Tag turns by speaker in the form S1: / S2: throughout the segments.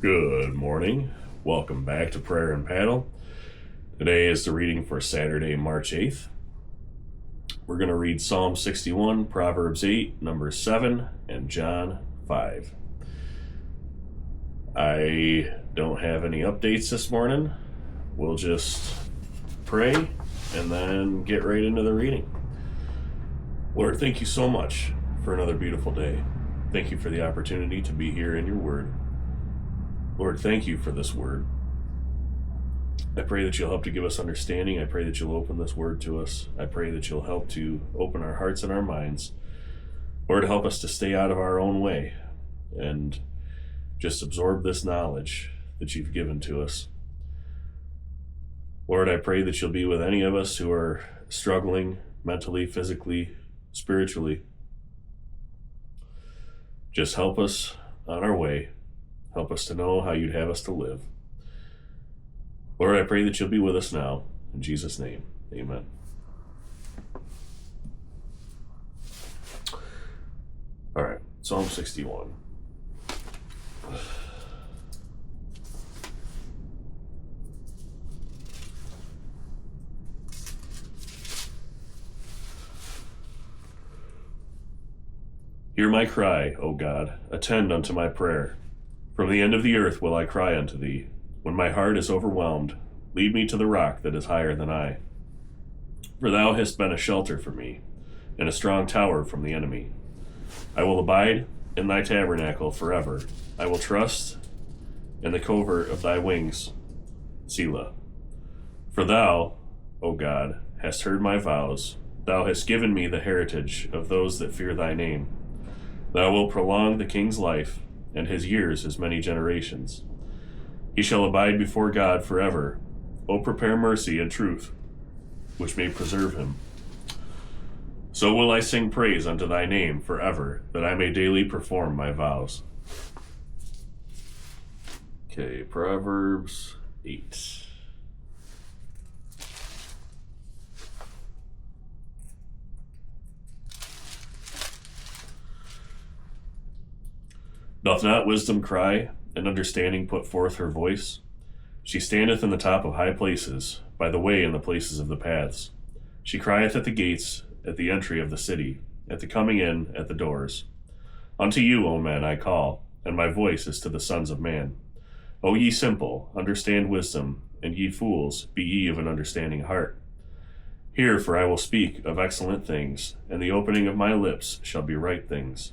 S1: Good morning. Welcome back to Prayer and Paddle. Today is the reading for Saturday, March 8th. We're going to read Psalm 61, Proverbs 8, Numbers 7, and John 5. I don't have any updates this morning. We'll just pray and then get right into the reading. Lord, thank you so much for another beautiful day. Thank you for the opportunity to be here in your word. Lord, thank you for this word. I pray that you'll help to give us understanding. I pray that you'll open this word to us. I pray that you'll help to open our hearts and our minds. Lord, help us to stay out of our own way and just absorb this knowledge that you've given to us. Lord, I pray that you'll be with any of us who are struggling mentally, physically, spiritually. Just help us on our way. Help us to know how you'd have us to live. Lord, I pray that you'll be with us now. In Jesus' name, amen. All right, Psalm 61. Hear my cry, O God. Attend unto my prayer. From the end of the earth will I cry unto thee. When my heart is overwhelmed, lead me to the rock that is higher than I. For thou hast been a shelter for me, and a strong tower from the enemy. I will abide in thy tabernacle forever. I will trust in the covert of thy wings. Selah. For thou, O God, hast heard my vows. Thou hast given me the heritage of those that fear thy name. Thou wilt prolong the king's life, and his years as many generations. He shall abide before God forever. O prepare mercy and truth, which may preserve him. So will I sing praise unto thy name forever, that I may daily perform my vows. Okay, Proverbs 8. Doth not wisdom cry, and understanding put forth her voice? She standeth in the top of high places, by the way in the places of the paths. She crieth at the gates, at the entry of the city, at the coming in, at the doors. Unto you, O men, I call, and my voice is to the sons of man. O ye simple, understand wisdom, and ye fools, be ye of an understanding heart. Hear, for I will speak of excellent things, and the opening of my lips shall be right things.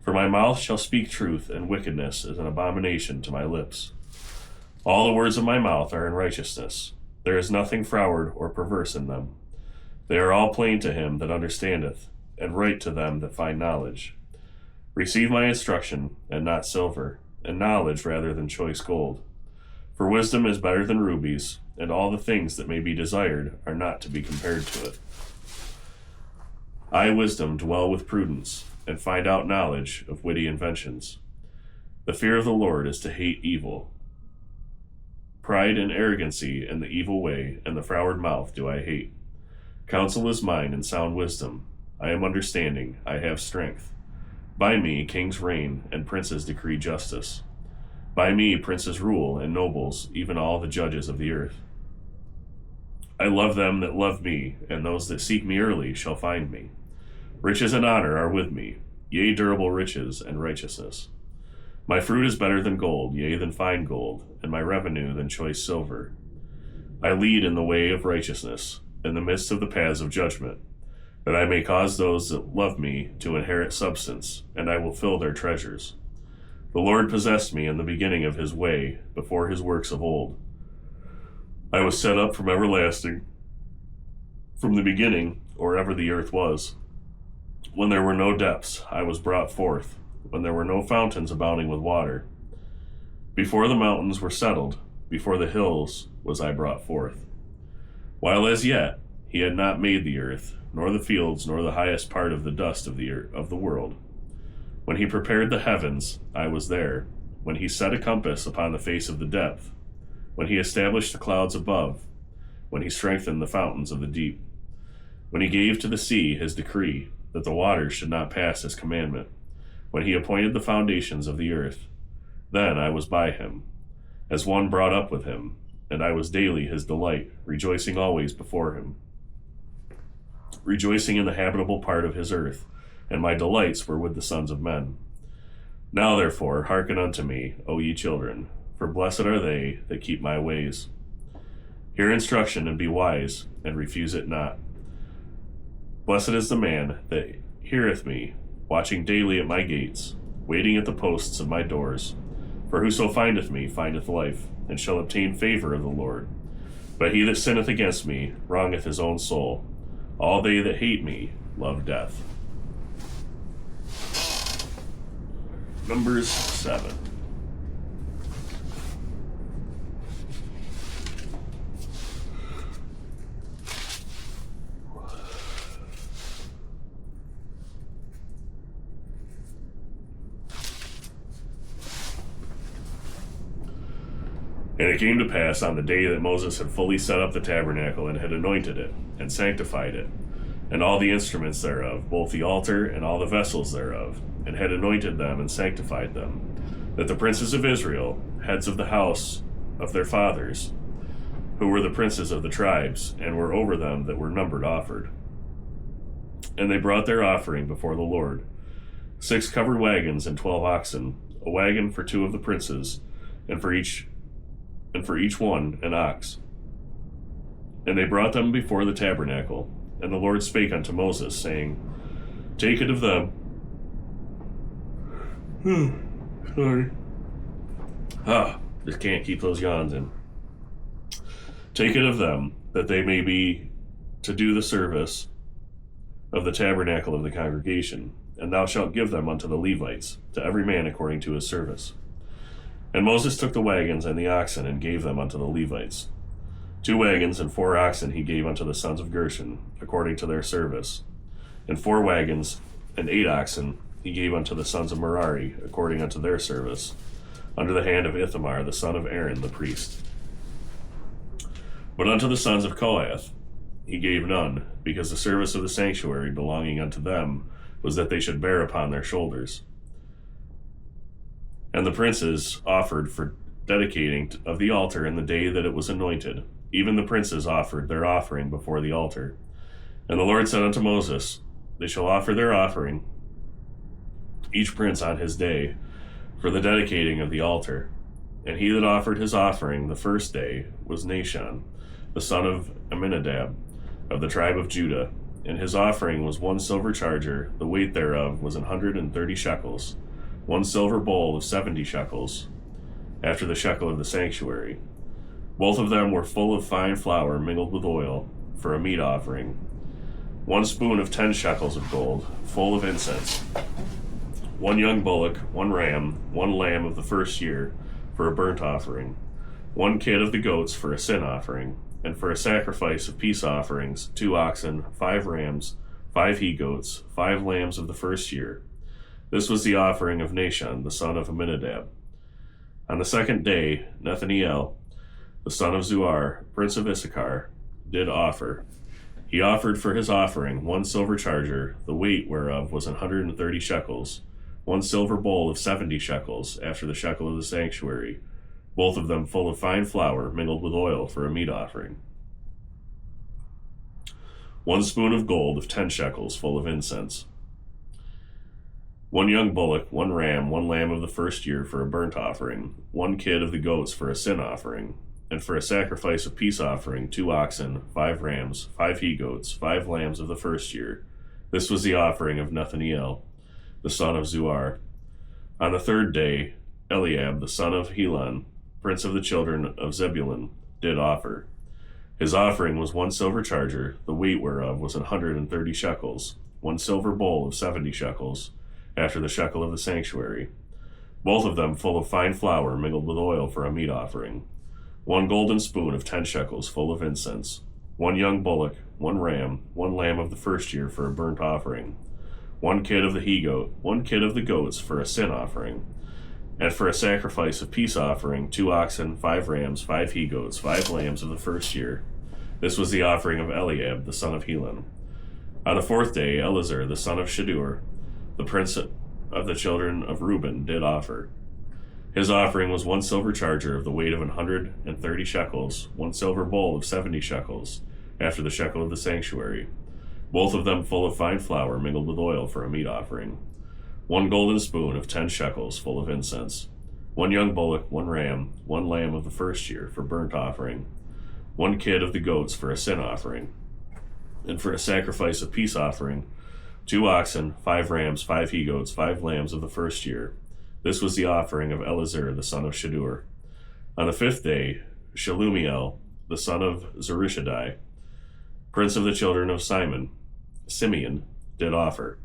S1: For my mouth shall speak truth, and wickedness is an abomination to my lips. All the words of my mouth are in righteousness. There is nothing froward or perverse in them. They are all plain to him that understandeth, and right to them that find knowledge. Receive my instruction, and not silver, and knowledge rather than choice gold. For wisdom is better than rubies, and all the things that may be desired are not to be compared to it. I, wisdom, dwell with prudence, and find out knowledge of witty inventions. The fear of the Lord is to hate evil. Pride and arrogancy and the evil way and the froward mouth do I hate. Counsel is mine and sound wisdom. I am understanding, I have strength. By me kings reign and princes decree justice. By me princes rule and nobles, even all the judges of the earth. I love them that love me, and those that seek me early shall find me. Riches and honor are with me, yea, durable riches and righteousness. My fruit is better than gold, yea, than fine gold, and my revenue than choice silver. I lead in the way of righteousness, in the midst of the paths of judgment, that I may cause those that love me to inherit substance, and I will fill their treasures. The Lord possessed me in the beginning of his way, before his works of old. I was set up from everlasting, from the beginning, or ever the earth was. When there were no depths, I was brought forth, when there were no fountains abounding with water. Before the mountains were settled, before the hills was I brought forth. While as yet he had not made the earth, nor the fields, nor the highest part of the dust of the earth, of the world. When he prepared the heavens, I was there. When he set a compass upon the face of the depth. When he established the clouds above. When he strengthened the fountains of the deep. When he gave to the sea his decree, that the waters should not pass his commandment, when he appointed the foundations of the earth. Then I was by him, as one brought up with him, and I was daily his delight, rejoicing always before him, rejoicing in the habitable part of his earth, and my delights were with the sons of men. Now therefore hearken unto me, O ye children, for blessed are they that keep my ways. Hear instruction and be wise, and refuse it not. Blessed is the man that heareth me, watching daily at my gates, waiting at the posts of my doors. For whoso findeth me findeth life, and shall obtain favor of the Lord. But he that sinneth against me wrongeth his own soul. All they that hate me love death. Numbers 7. And it came to pass on the day that Moses had fully set up the tabernacle, and had anointed it, and sanctified it, and all the instruments thereof, both the altar and all the vessels thereof, and had anointed them and sanctified them, that the princes of Israel, heads of the house of their fathers, who were the princes of the tribes, and were over them that were numbered, offered. And they brought their offering before the Lord, 6 covered wagons and 12 oxen, a wagon for 2 of the princes, and for each one an ox. And they brought them before the tabernacle. And the Lord spake unto Moses, saying, Take it of them. Sorry. Just can't keep those yawns in. Take it of them, that they may be to do the service of the tabernacle of the congregation, and thou shalt give them unto the Levites, to every man according to his service. And Moses took the wagons and the oxen, and gave them unto the Levites. 2 wagons and 4 oxen he gave unto the sons of Gershon, according to their service. And 4 wagons and 8 oxen he gave unto the sons of Merari, according unto their service, under the hand of Ithamar, the son of Aaron the priest. But unto the sons of Kohath he gave none, because the service of the sanctuary belonging unto them was that they should bear upon their shoulders. And the princes offered for dedicating of the altar in the day that it was anointed. Even the princes offered their offering before the altar. And the Lord said unto Moses, They shall offer their offering, each prince on his day, for the dedicating of the altar. And he that offered his offering the first day was Nahshon, the son of Amminadab, of the tribe of Judah. And his offering was 1 silver charger, the weight thereof was 130 shekels, 1 silver bowl of 70 shekels, after the shekel of the sanctuary. Both of them were full of fine flour mingled with oil, for a meat offering. 1 spoon of 10 shekels of gold, full of incense. 1 young bullock, 1 ram, 1 lamb of the first year, for a burnt offering. 1 kid of the goats for a sin offering, and for a sacrifice of peace offerings, 2 oxen, 5 rams, 5 he-goats, 5 lambs of the first year. This was the offering of Nahshon, the son of Amminadab. On the 2nd day, Nethaneel, the son of Zuar, prince of Issachar, did offer. He offered for his offering 1 silver charger, the weight whereof was 130 shekels, 1 silver bowl of 70 shekels, after the shekel of the sanctuary, both of them full of fine flour mingled with oil for a meat offering. 1 spoon of gold of 10 shekels, full of incense. 1 young bullock, 1 ram, 1 lamb of the first year for a burnt offering, 1 kid of the goats for a sin offering, and for a sacrifice of peace offering, 2 oxen, 5 rams, 5 he-goats, 5 lambs of the first year. This was the offering of Nethaneel, the son of Zuar. On the 3rd day, Eliab, the son of Helon, prince of the children of Zebulun, did offer. His offering was 1 silver charger, the weight whereof was 130 shekels, 1 silver bowl of 70 shekels, after the shekel of the sanctuary, both of them full of fine flour mingled with oil for a meat offering. 1 golden spoon of 10 shekels, full of incense. 1 young bullock, 1 ram, 1 lamb of the first year for a burnt offering. 1 kid of the he-goat, 1 kid of the goats for a sin offering. And for a sacrifice of peace offering, 2 oxen, 5 rams, 5 he-goats, 5 lambs of the first year. This was the offering of Eliab, the son of Helon. On the 4th day, Eleazar, the son of Shedeur, the prince of the children of Reuben, did offer. His offering was 1 silver charger of the weight of 130 shekels, 1 silver bowl of 70 shekels, after the shekel of the sanctuary, both of them full of fine flour mingled with oil for a meat offering, 1 golden spoon of 10 shekels full of incense, 1 young bullock, 1 ram, 1 lamb of the first year for burnt offering, 1 kid of the goats for a sin offering, and for a sacrifice of peace offering, 2 oxen, 5 rams, 5 he-goats, 5 lambs of the first year. This was the offering of Elazar the son of Shadur. On the 5th day, Shelumiel the son of Zurishaddai, prince of the children of Simeon, did offer.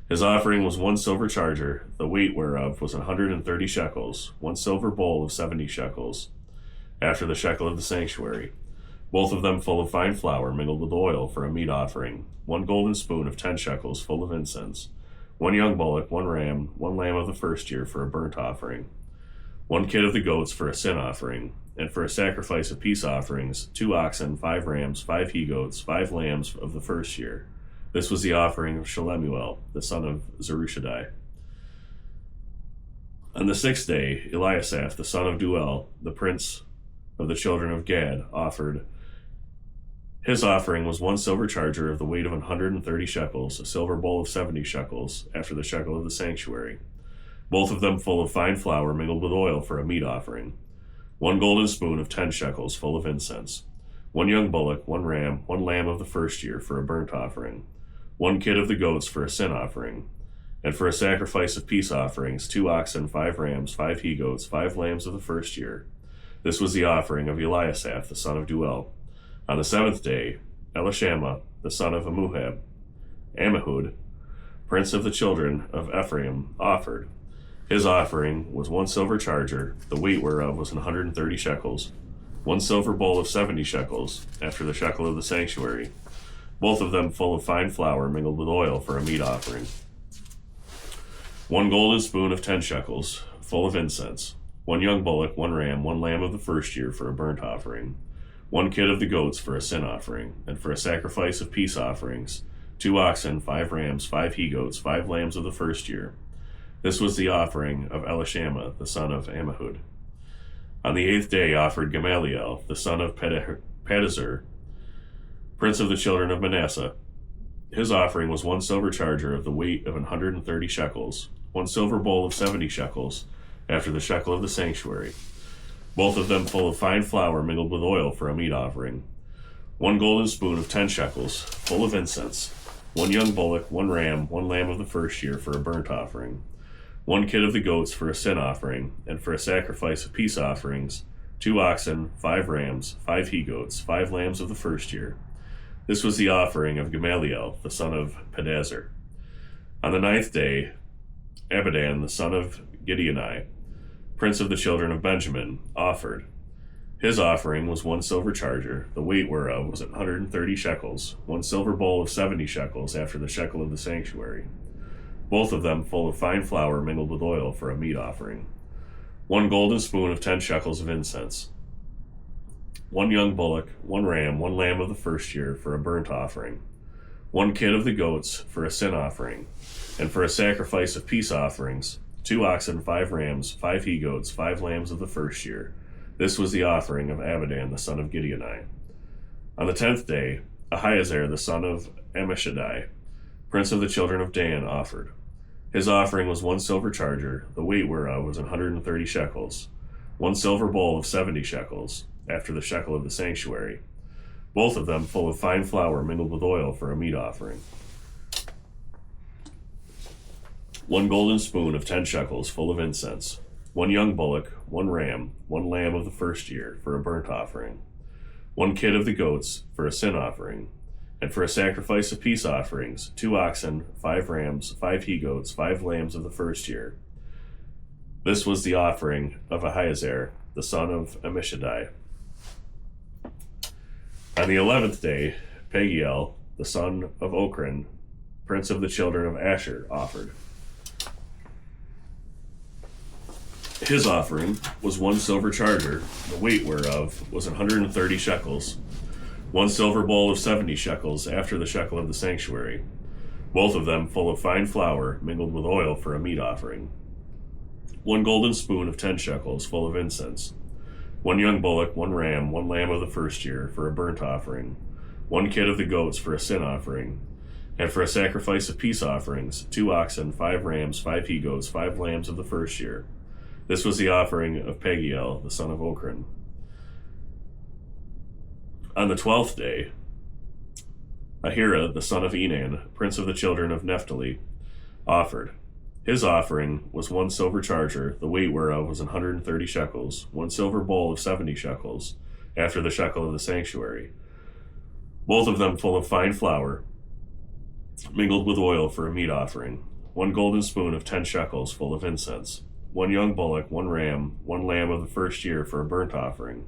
S1: His offering was 1 silver charger, the weight whereof was 130 shekels, 1 silver bowl of 70 shekels, after the shekel of the sanctuary, both of them full of fine flour mingled with oil for a meat offering, 1 golden spoon of 10 shekels full of incense, 1 young bullock, 1 ram, 1 lamb of the first year for a burnt offering, 1 kid of the goats for a sin offering, and for a sacrifice of peace offerings, 2 oxen, 5 rams, 5 he-goats, 5 lambs of the first year. This was the offering of Shelumiel, the son of Zurishaddai. On the 6th day, Eliasaph, the son of Duel, the prince of the children of Gad, offered. His offering was 1 silver charger of the weight of 130 shekels, a silver bowl of 70 shekels, after the shekel of the sanctuary, both of them full of fine flour mingled with oil for a meat offering, 1 golden spoon of 10 shekels full of incense, 1 young bullock, 1 ram, 1 lamb of the first year for a burnt offering, 1 kid of the goats for a sin offering, and for a sacrifice of peace offerings, 2 oxen, 5 rams, 5 he-goats, 5 lambs of the first year. This was the offering of Eliasaph, the son of Duel. On the 7th day, Elishama, the son of Ammihud, prince of the children of Ephraim, offered. His offering was 1 silver charger, the weight whereof was 130 shekels, 1 silver bowl of 70 shekels, after the shekel of the sanctuary, both of them full of fine flour mingled with oil for a meat offering, 1 golden spoon of 10 shekels, full of incense, 1 young bullock, 1 ram, 1 lamb of the first year for a burnt offering, 1 kid of the goats for a sin offering, and for a sacrifice of peace offerings, 2 oxen, 5 rams, 5 he-goats, 5 lambs of the first year. This was the offering of Elishama, the son of Ammihud. On the 8th day offered Gamaliel, the son of Pedazur, prince of the children of Manasseh. His offering was 1 silver charger of the weight of 130 shekels, 1 silver bowl of 70 shekels, after the shekel of the sanctuary, both of them full of fine flour mingled with oil for a meat offering, 1 golden spoon of 10 shekels, full of incense, 1 young bullock, 1 ram, 1 lamb of the first year for a burnt offering, 1 kid of the goats for a sin offering, and for a sacrifice of peace offerings, 2 oxen, 5 rams, 5 he-goats, 5 lambs of the first year. This was the offering of Gamaliel, the son of Pedazur. On the 9th day, Abidan, the son of Gideoni, prince of the children of Benjamin, offered. His offering was 1 silver charger, the weight whereof was 130 shekels, 1 silver bowl of 70 shekels after the shekel of the sanctuary, both of them full of fine flour mingled with oil for a meat offering, 1 golden spoon of 10 shekels of incense, 1 young bullock, 1 ram, 1 lamb of the first year for a burnt offering, 1 kid of the goats for a sin offering, and for a sacrifice of peace offerings, 2 oxen, 5 rams, 5 he-goats, 5 lambs of the first year. This was the offering of Abidan, the son of Gideoni. On the 10th day, Ahiezer, the son of Ammishaddai, prince of the children of Dan, offered. His offering was 1 silver charger, the weight whereof was 130 shekels, 1 silver bowl of 70 shekels, after the shekel of the sanctuary, both of them full of fine flour mingled with oil for a meat offering, 1 golden spoon of 10 shekels full of incense, 1 young bullock, 1 ram, 1 lamb of the first year for a burnt offering, 1 kid of the goats for a sin offering, and for a sacrifice of peace offerings, 2 oxen, 5 rams, 5 he-goats, 5 lambs of the first year. This was the offering of Ahiezer, the son of Ammishaddai. On the 11th day, Pagiel, the son of Ochran, prince of the children of Asher, offered. His offering was 1 silver charger, the weight whereof was 130 shekels, 1 silver bowl of 70 shekels after the shekel of the sanctuary, both of them full of fine flour mingled with oil for a meat offering, 1 golden spoon of 10 shekels full of incense, 1 young bullock, 1 ram, 1 lamb of the first year for a burnt offering, 1 kid of the goats for a sin offering, and for a sacrifice of peace offerings, 2 oxen, 5 rams, 5 he-goats, 5 lambs of the first year. This was the offering of Pagiel, the son of Ochran. On the 12th day, Ahira, the son of Enan, prince of the children of Naphtali, offered. His offering was 1 silver charger, the weight whereof was 130 shekels, 1 silver bowl of 70 shekels, after the shekel of the sanctuary, both of them full of fine flour, mingled with oil for a meat offering, 1 golden spoon of 10 shekels full of incense, 1 young bullock, 1 ram, 1 lamb of the first year for a burnt offering,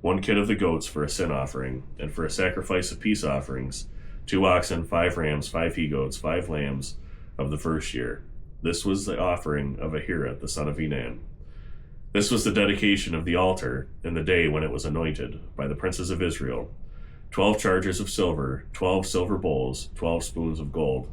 S1: 1 kid of the goats for a sin offering, and for a sacrifice of peace offerings, 2 oxen, 5 rams, 5 he-goats, 5 lambs of the first year. This was the offering of Ahira, the son of Enan. This was the dedication of the altar in the day when it was anointed by the princes of Israel. 12 chargers of silver, 12 silver bowls, 12 spoons of gold.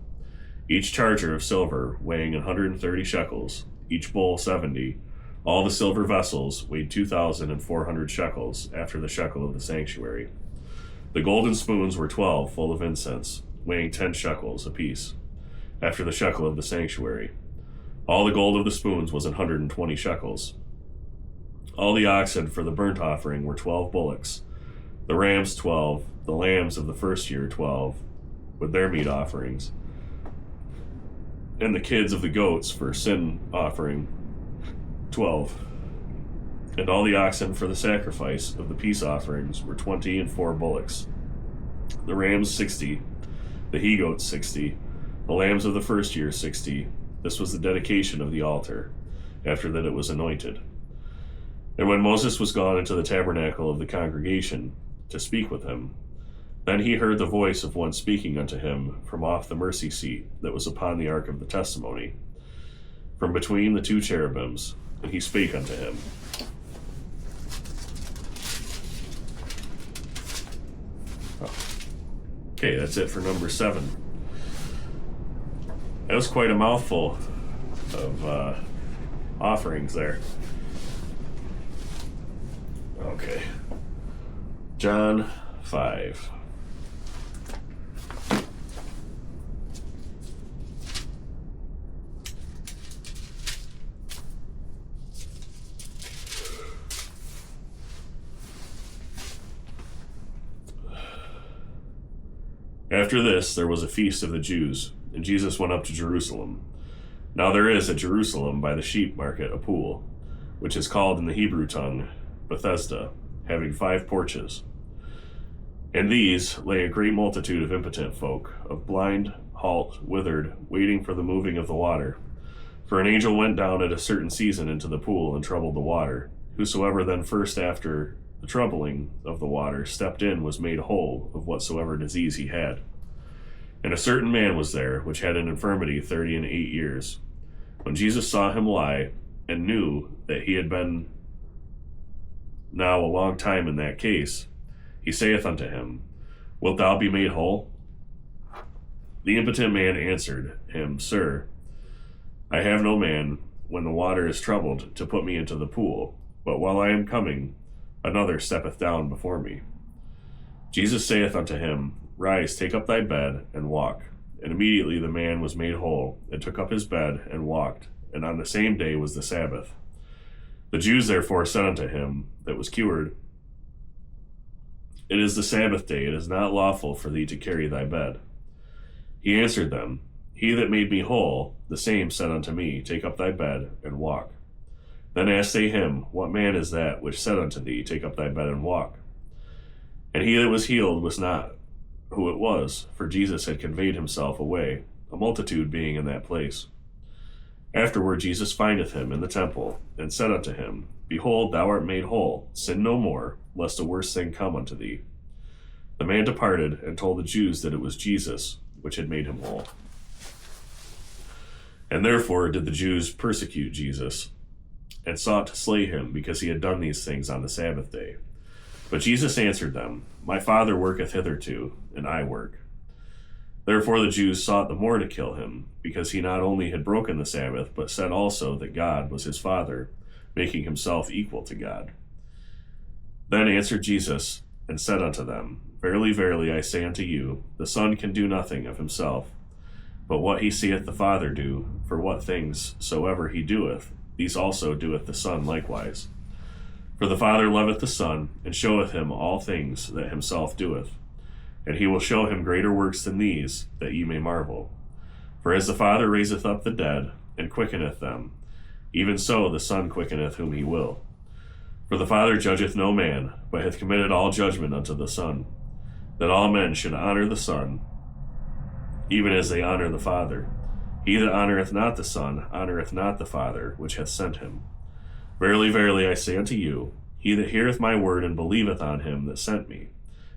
S1: Each charger of silver weighing 130 shekels, each bowl 70. All the silver vessels weighed 2,400 shekels after the shekel of the sanctuary. The golden spoons were 12 full of incense, weighing 10 shekels apiece, after the shekel of the sanctuary. All the gold of the spoons was 120 shekels. All the oxen for the burnt offering were 12 bullocks, the rams 12, the lambs of the first year 12, with their meat offerings, and the kids of the goats for sin offering 12. And all the oxen for the sacrifice of the peace offerings were 20 and 4 bullocks, the rams 60, the he-goats 60, the lambs of the first year 60. This was the dedication of the altar, after that it was anointed. And when Moses was gone into the tabernacle of the congregation to speak with him, then he heard the voice of one speaking unto him from off the mercy seat that was upon the ark of the testimony, from between the 2 cherubims, and he spake unto him. Okay, that's it for number 7. That was quite a mouthful of offerings there. Okay. John 5. After this, there was a feast of the Jews, and Jesus went up to Jerusalem. Now there is at Jerusalem by the sheep market a pool, which is called in the Hebrew tongue Bethesda, having 5 porches. In these lay a great multitude of impotent folk, of blind, halt, withered, waiting for the moving of the water. For an angel went down at a certain season into the pool and troubled the water. Whosoever then first after the troubling of the water stepped in was made whole of whatsoever disease he had. And a certain man was there, which had an infirmity 38 years. When Jesus saw him lie, and knew that he had been now a long time in that case, he saith unto him, Wilt thou be made whole? The impotent man answered him, Sir, I have no man, when the water is troubled, to put me into the pool, but while I am coming, another steppeth down before me. Jesus saith unto him, Rise, take up thy bed, and walk. And immediately the man was made whole, and took up his bed, and walked. And on the same day was the Sabbath. The Jews therefore said unto him that was cured, It is the Sabbath day, it is not lawful for thee to carry thy bed. He answered them, He that made me whole, the same said unto me, Take up thy bed, and walk. Then asked they him, What man is that which said unto thee, Take up thy bed, and walk? And he that was healed was not who it was, for Jesus had conveyed himself away, a multitude being in that place. Afterward Jesus findeth him in the temple, and said unto him, Behold, thou art made whole, sin no more, lest a worse thing come unto thee. The man departed, and told the Jews that it was Jesus which had made him whole. And therefore did the Jews persecute Jesus, and sought to slay him, because he had done these things on the Sabbath day. But Jesus answered them, My Father worketh hitherto, and I work. Therefore the Jews sought the more to kill him, because he not only had broken the Sabbath, but said also that God was his Father, making himself equal to God. Then answered Jesus, and said unto them, Verily, verily, I say unto you, the Son can do nothing of himself, but what he seeth the Father do, for what things soever he doeth, these also doeth the Son likewise. For the Father loveth the Son, and showeth him all things that himself doeth. And he will show him greater works than these, that ye may marvel. For as the Father raiseth up the dead, and quickeneth them, even so the Son quickeneth whom he will. For the Father judgeth no man, but hath committed all judgment unto the Son, that all men should honor the Son, even as they honor the Father. He that honoreth not the Son honoreth not the Father which hath sent him. Verily, verily, I say unto you, he that heareth my word and believeth on him that sent me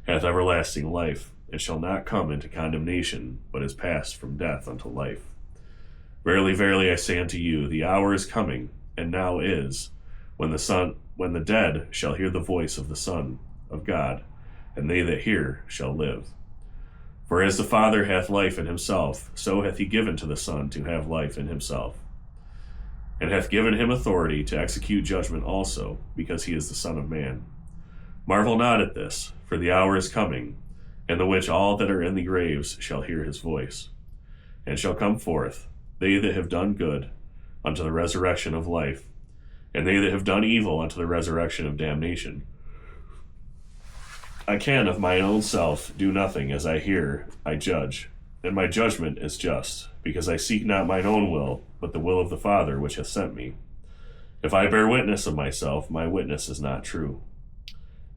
S1: hath everlasting life, and shall not come into condemnation, but is passed from death unto life. Verily, verily, I say unto you, the hour is coming, and now is, when the dead shall hear the voice of the Son of God, and they that hear shall live. For as the Father hath life in himself, so hath he given to the Son to have life in himself, and hath given him authority to execute judgment also, because he is the Son of Man. Marvel not at this, for the hour is coming, in the which all that are in the graves shall hear his voice, and shall come forth, they that have done good, unto the resurrection of life, and they that have done evil unto the resurrection of damnation. I can of mine own self do nothing. As I hear, I judge, and my judgment is just, because I seek not mine own will, but the will of the Father which hath sent me. If I bear witness of myself, my witness is not true.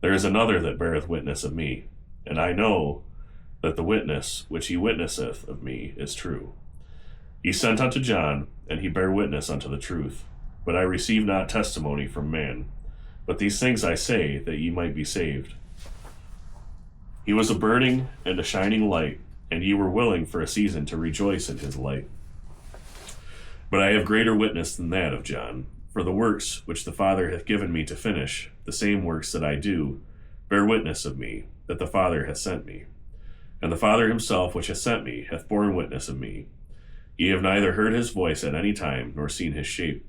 S1: There is another that beareth witness of me, and I know that the witness which he witnesseth of me is true. He sent unto John, and he bare witness unto the truth. But I receive not testimony from man. But these things I say, that ye might be saved. He was a burning and a shining light, and ye were willing for a season to rejoice in his light. But I have greater witness than that of John, for the works which the Father hath given me to finish, the same works that I do, bear witness of me, that the Father hath sent me. And the Father himself which hath sent me hath borne witness of me. Ye have neither heard his voice at any time, nor seen his shape.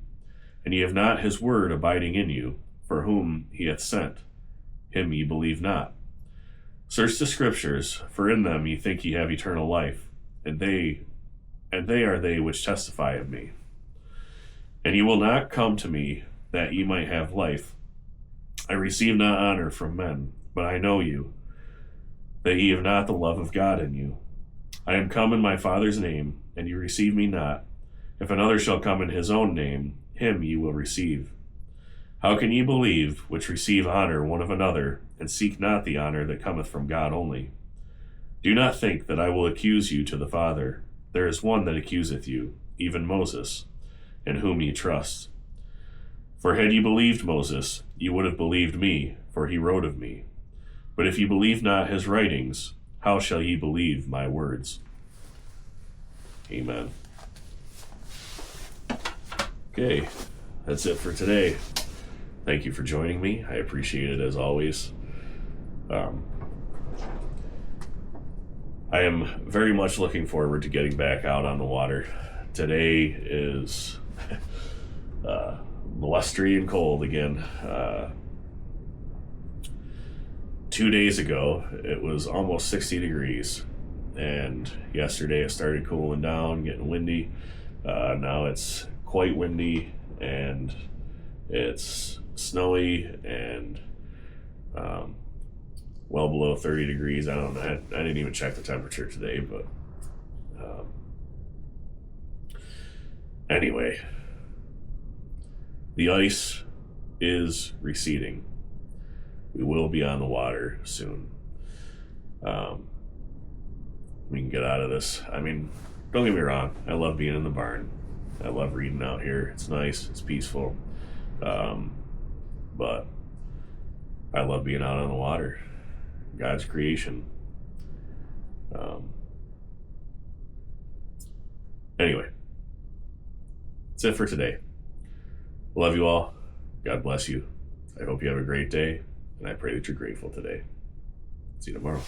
S1: And ye have not his word abiding in you, for whom he hath sent, him ye believe not. Search the Scriptures, for in them ye think ye have eternal life, and they are they which testify of me. And ye will not come to me, that ye might have life. I receive not honor from men, but I know you, that ye have not the love of God in you. I am come in my Father's name, and ye receive me not. If another shall come in his own name, him ye will receive. How can ye believe, which receive honor one of another, and seek not the honor that cometh from God only? Do not think that I will accuse you to the Father. There is one that accuseth you, even Moses, in whom ye trust. For had ye believed Moses, ye would have believed me, for he wrote of me. But if ye believe not his writings, how shall ye believe my words? Amen. Okay, that's it for today. Thank you for joining me. I appreciate it as always. I am very much looking forward to getting back out on the water. Today is blustery and cold again. 2 days ago, it was almost 60 degrees. And yesterday it started cooling down, getting windy. Now it's quite windy, and it's snowy, and well below 30 degrees. I don't know. I didn't even check the temperature today, but anyway, the ice is receding. We will be on the water soon. We can get out of this. I mean, don't get me wrong. I love being in the barn. I love reading out here. It's nice. It's peaceful. But I love being out on the water. God's creation. Anyway, that's it for today. Love you all. God bless you. I hope you have a great day, and I pray that you're grateful today. See you tomorrow.